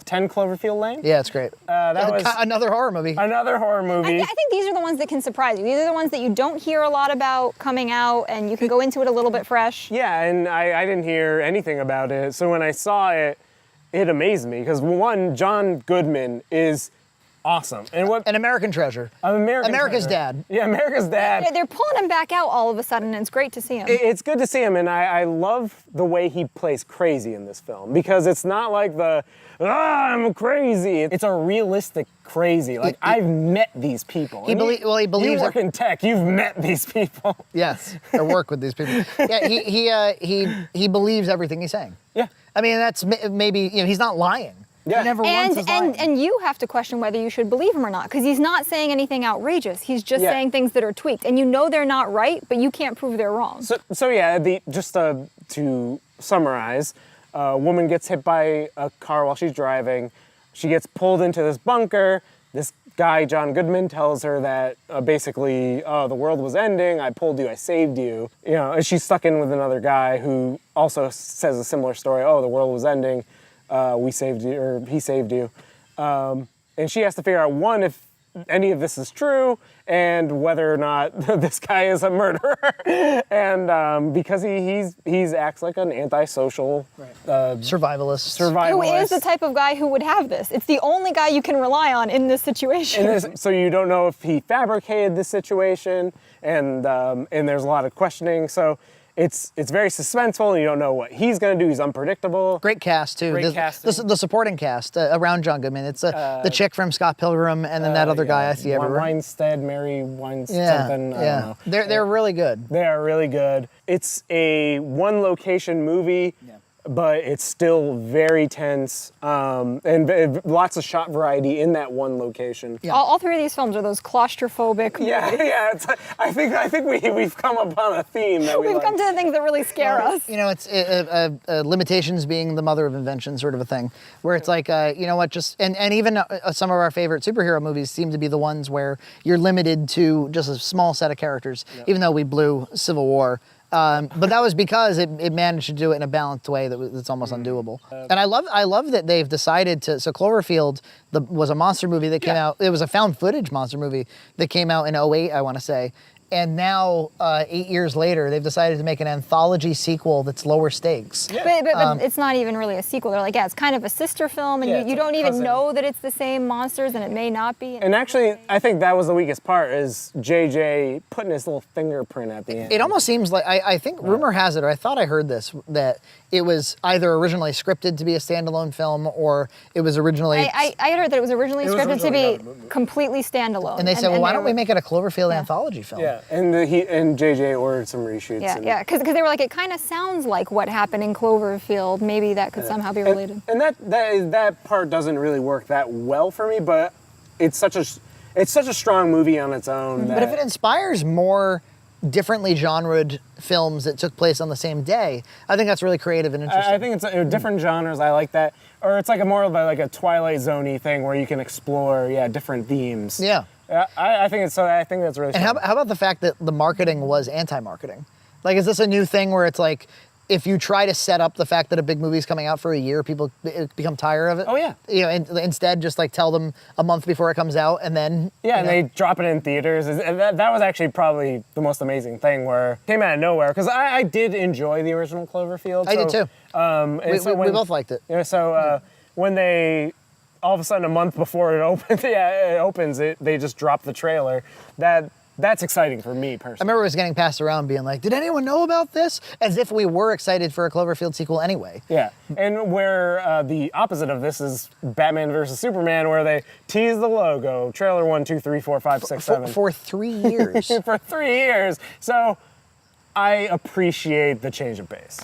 10 Cloverfield Lane? Yeah, it's great. That was another horror movie. another horror movie. I think these are the ones that can surprise you. These are the ones that you don't hear a lot about coming out, and you can go into it a little bit fresh. Yeah, and I didn't hear anything about it. So when I saw it, it amazed me. Because one, John Goodman is awesome. And what An American treasure. America's dad. Yeah, America's dad. They're pulling him back out all of a sudden, and it's great to see him. It's good to see him, and I love the way he plays crazy in this film. Because it's not like I'm crazy. It's a realistic crazy. Like, I've met these people. He believes. You work in tech. You've met these people. Yes, or work with these people. Yeah, he believes everything he's saying. Yeah. I mean, that's maybe he's not lying. Yeah. He never once is lying. And you have to question whether you should believe him or not, because he's not saying anything outrageous. He's just saying things that are tweaked, and you know they're not right, but you can't prove they're wrong. So yeah, just to summarize, a woman gets hit by a car while she's driving. She gets pulled into this bunker. This guy, John Goodman, tells her that basically, the world was ending. I pulled you. I saved you. And she's stuck in with another guy who also says a similar story. Oh, the world was ending. We saved you, or he saved you. And she has to figure out, one, if any of this is true, and whether or not this guy is a murderer. And because he acts like an antisocial survivalist. Who is the type of guy who would have this? It's the only guy you can rely on in this situation. So you don't know if he fabricated this situation, and there's a lot of questioning. So it's very suspenseful, and you don't know what he's going to do. He's unpredictable. Great cast, too. The supporting cast around John Goodman. It's the chick from Scott Pilgrim, and then that other guy I see everywhere. Weinstead, Mary Weinstead, something. I don't know. They're really good. They are really good. It's a one-location movie. Yeah. But it's still very tense, and lots of shot variety in that one location. Yeah. All three of these films are those claustrophobic movies. Yeah. I think we've come upon a theme that we've come to the things that really scare us. It's limitations being the mother of invention, sort of a thing. Where it's like, and even some of our favorite superhero movies seem to be the ones where you're limited to just a small set of characters. Yep. Even though we blew Civil War. But that was because it managed to do it in a balanced way that's almost undoable. And I love that they've decided to. So Cloverfield was a monster movie that came out. It was a found footage monster movie that came out in 2008, I want to say. And now, 8 years later, they've decided to make an anthology sequel that's lower stakes. Yeah. But it's not even really a sequel. They're like, it's kind of a sister film, and you don't even know that it's the same monsters, and it may not be. And actually, I think that was the weakest part, is JJ putting his little fingerprint at the end. It almost seems like, I think, rumor has it, or I thought I heard this, that it was either originally scripted to be a standalone film, or it was originally... I heard that it was originally scripted to be completely standalone. And they said, well, why don't we make it a Cloverfield anthology film? Yeah. And JJ ordered some reshoots. Yeah, because they were like, it kind of sounds like what happened in Cloverfield. Maybe that could somehow be related. And that part doesn't really work that well for me, but it's such a strong movie on its own. But if it inspires more differently genred films that took place on the same day, I think that's really creative and interesting. I think it's different genres. I like that, or it's like more of a Twilight Zone-y thing where you can explore different themes. Yeah. I think that's really. And how about the fact that the marketing was anti-marketing? Like, is this a new thing where it's like, if you try to set up the fact that a big movie's coming out for a year, people become tired of it? Oh yeah. And instead, just like tell them a month before it comes out, and then and they drop it in theaters. And that was actually probably the most amazing thing, where it came out of nowhere. Because I did enjoy the original Cloverfield. I did too. We both liked it. When they, all of a sudden, a month before it opens, they just drop the trailer. That's exciting for me personally. I remember it was getting passed around being like, did anyone know about this? As if we were excited for a Cloverfield sequel anyway. Yeah, and where the opposite of this is Batman versus Superman, where they tease the logo, trailer 1, 2, 3, 4, 5, 6, 7. For 3 years. For 3 years. So I appreciate the change of pace.